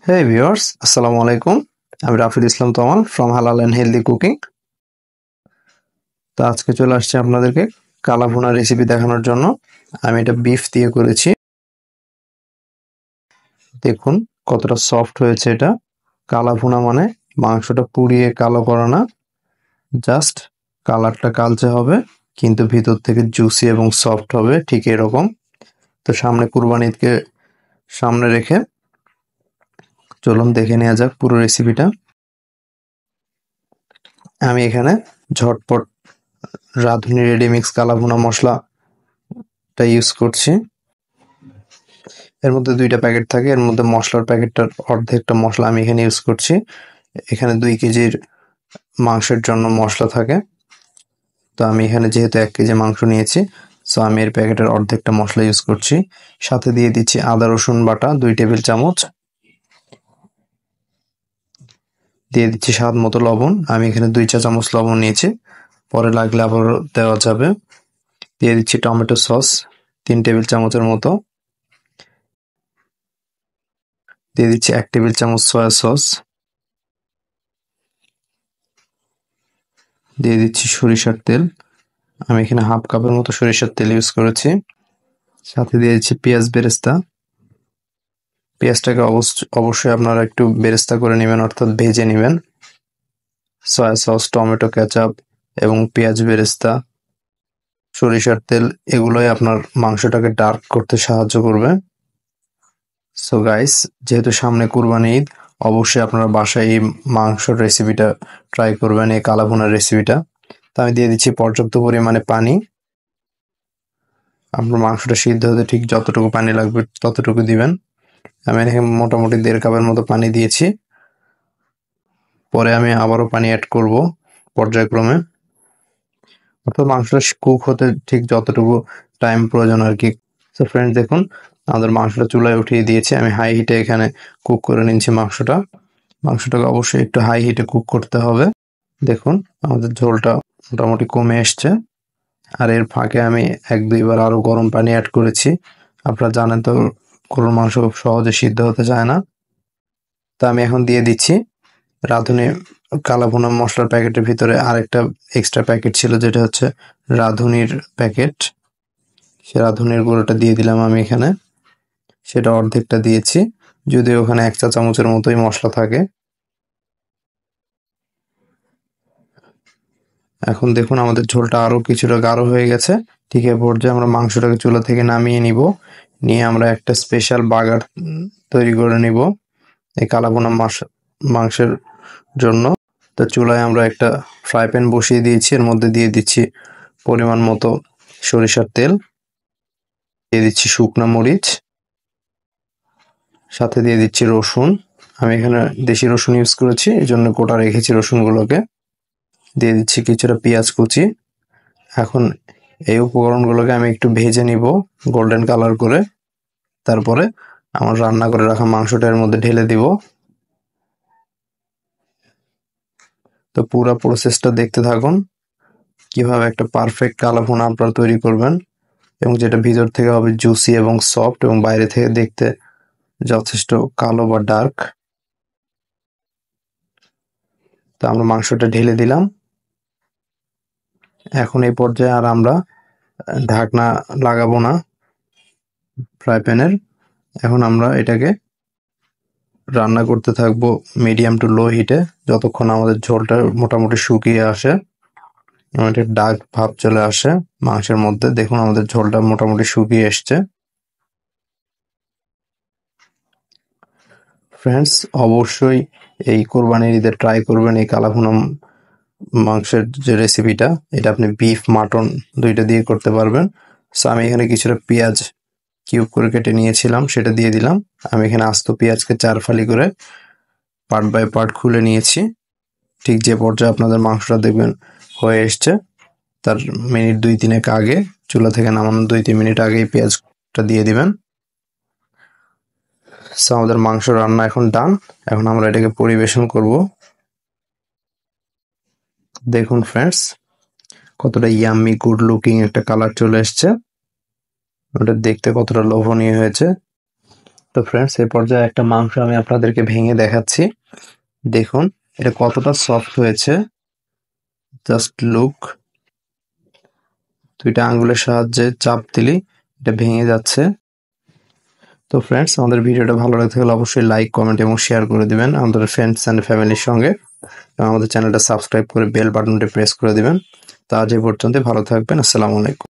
Hey viewers, আসসালামু আলাইকুম। আমি রাফিদ ইসলাম তমাল ফ্রম হালাল অ্যান্ড হেলদি কুকিং। তো আজকে চলে আসছি আপনাদেরকে কালা ভুনা রেসিপি দেখানোর জন্য। আমি এটা বিফ দিয়ে করেছি। দেখুন কতটা সফট হয়েছে এটা। কালা ভুনা মানে মাংসটা পুড়িয়ে কালো করা না, জাস্ট কালারটা কালচে হবে কিন্তু ভিতর থেকে জুসি এবং সফট হবে, ঠিক এরকম। তো সামনে কুরবানি ঈদকে সামনে রেখে চলুন দেখে নেওয়া যাক পুরো রেসিপিটা। আমি এখানে ঝটপট রাঁধুনি রেডিমিক্স কালা ভুনা মশলাটা ইউজ করছি। এর মধ্যে 2টা প্যাকেট থাকে, এর মধ্যে মশলার প্যাকেটটার অর্ধেকটা মশলা আমি এখানে ইউজ করছি। এখানে 2 কেজির মাংসের জন্য মশলা থাকে। তো আমি এখানে যেহেতু 1 কেজি মাংস নিয়েছি, সো আমি এর প্যাকেটের অর্ধেকটা মশলা ইউজ করছি। সাথে দিয়ে দিচ্ছি আদা রসুন বাটা 2 টেবিল চামচ। দিয়ে দিচ্ছি স্বাদ মতো লবণ। আমি এখানে 2 চা চামচ লবণ নিয়েছি, পরে লাগলে আবার দেওয়া যাবে। দিয়ে দিচ্ছি টমেটো সস 3 টেবিল চামচের মতো। দিয়ে দিচ্ছি 1 টেবিল চামচ সয়া সস। দিয়ে দিচ্ছি সরিষার তেল। আমি এখানে হাফ কাপের মতো সরিষার তেল ইউজ করেছি। সাথে দিয়ে দিচ্ছি পেঁয়াজ বেরেস্তা। পেঁয়াজটাকে অবশ্যই আপনারা একটু বেরেস্তা করে নেবেন, অর্থাৎ ভেজে নেবেন। সয়া সস, টমেটো কেচাপ এবং পেঁয়াজ বেরেস্তা, সরিষার তেল, এগুলোই আপনার মাংসটাকে ডার্ক করতে সাহায্য করবে। সো গাইস, যেহেতু সামনে কুরবানি ঈদ, অবশ্যই আপনারা বাসায় এই মাংসের রেসিপিটা ট্রাই করবেন, এই কালা ভুনার রেসিপিটা। তো আমি দিয়ে দিচ্ছি পর্যাপ্ত পরিমাণে পানি। আপনার মাংসটা সিদ্ধ হতে ঠিক যতটুকু পানি লাগবে ততটুকু দিবেন। আমি এখানে মোটামুটি 1.5 কাপের মতো পানি দিয়েছি। পরে আমি আবারও পানি অ্যাড করব পর্যায়ক্রমে, অর্থাৎ মাংসটা কুক হতে ঠিক যতটুকু টাইম প্রয়োজন আর কি। তো ফ্রেন্ডস দেখুন, আমাদের মাংসটা চুলায় উঠিয়ে দিয়েছি। আমি হাই হিটে এখানে কুক করে নিচ্ছি মাংসটাকে অবশ্যই একটু হাই হিটে কুক করতে হবে। দেখুন আমাদের ঝোলটা মোটামুটি কমে এসছে। আর এর ফাঁকে আমি 1-2 বার আরো গরম পানি অ্যাড করেছি। আপনারা জানেন তো গরুর মাংস খুব সহজে সিদ্ধ হতে চায় না। তো আমি এখন দিয়ে দিচ্ছি রাঁধুনি কালা ভুনা মশলার প্যাকেটের ভিতরে আরেকটা এক্সট্রা প্যাকেট ছিল, যেটা হচ্ছে রাঁধুনির প্যাকেট। সে রাঁধুনির গুঁড়োটা দিয়ে দিলাম আমি এখানে। সেটা অর্ধেকটা দিয়েছি, যদিও ওখানে 1 চা চামচের মতোই মশলা থাকে। এখন দেখুন আমাদের ঝোলটা আরো কিছুটা গাঢ় হয়ে গেছে। ঠিক এ পর্যায়ে আমরা মাংসটাকে চুলা থেকে নামিয়ে নিব। নিয়ে আমরা একটা স্পেশাল বাগার তৈরি করে নিব এই কালা ভুনা মাংসের জন্য। তো চুলায় আমরা একটা ফ্রাই প্যান বসিয়ে দিয়েছি, এর মধ্যে দিয়ে দিচ্ছি পরিমাণ মতো সরিষার তেল, দিয়ে দিচ্ছি শুকনা মরিচ, সাথে দিয়ে দিচ্ছি রসুন। আমি এখানে দেশি রসুন ইউজ করেছি, এই জন্য গোটা রেখেছি রসুনগুলোকে। দিয়ে দিচ্ছি কিছুটা পেঁয়াজ কুচি। এখন এই উপকরণগুলোকে আমি একটু ভেজে নিব গোল্ডেন কালার করে। তারপরে আমার রান্না করে রাখা মাংসটা এর মধ্যে ঢেলে দিব। তো পুরো প্রসেসটা দেখতে থাকুন, কিভাবে একটা পারফেক্ট কালা ভুনা আপনারা তৈরি করবেন, এবং যেটা ভিতর থেকে হবে জুসি এবং সফট, এবং বাইরে থেকে দেখতে যথেষ্ট কালো বা ডার্ক। তো আমরা মাংসটা ঢেলে দিলাম। এখন এই পর্যায়ে আর আমরা ঢাকনা লাগাবো না ফ্রাই প্যানের। এখন আমরা এটাকে রান্না করতে থাকবো মিডিয়াম টু লো হিটে, যতক্ষণ আমাদের ঝোলটা মোটামুটি শুকিয়ে আসে এবং একটা ডার্ক ভাব চলে আসে মাংসের মধ্যে। দেখুন আমাদের ঝোলটা মোটামুটি শুকিয়ে এসছে। ফ্রেন্ডস, অবশ্যই এই কোরবানির ঈদে ট্রাই করবেন এই কালা ভুনা মাংসের যে রেসিপিটা। এটা আপনি বিফ, মাটন 2টা দিয়ে করতে পারবেন। সো আমি এখানে কিছুটা পেঁয়াজ কিউব করে কেটে নিয়েছিলাম, সেটা দিয়ে দিলাম। আমি এখানে আস্ত পেঁয়াজকে 4 ফালি করে পার্ট বাই পার্ট খুলে নিয়েছি। ঠিক যে পর্যায়ে আপনাদের মাংসটা দেখবেন হয়ে এসছে, তার মিনিট 2-3 আগে, চুলা থেকে নামানোর 2-3 মিনিট আগে এই পেঁয়াজটা দিয়ে দিবেন। সো আমাদের মাংস রান্না এখন ডান। এখন আমরা এটাকে পরিবেশন করব। দেখুন ফ্রেন্ডস, কতটা ইয়াম্মি গুড লুকিং একটা কালার চলে এসছে। ওটা দেখতে কতটা লোভনীয় হয়েছে। তো ফ্রেন্ডস, এই পর্যায়ে একটা মাংস আমি আপনাদেরকে ভেঙে দেখাচ্ছি। দেখুন এটা কতটা সফট হয়েছে, জাস্ট লুক। দুইটা আঙ্গুলের সাহায্যে চাপ দিলেই এটা ভেঙে যাচ্ছে। তো ফ্রেন্ডস, আমাদের ভিডিওটা ভালো লাগতে হলে অবশ্যই লাইক, কমেন্ট এবং শেয়ার করে দিবেন আমাদের ফ্রেন্ডস অ্যান্ড ফ্যামিলির সঙ্গে, এবং আমাদের চ্যানেলটা সাবস্ক্রাইব করে বেল বাটনটি প্রেস করে দিবেন। তো আজ এই পর্যন্ত, ভালো থাকবেন। আসসালামু আলাইকুম।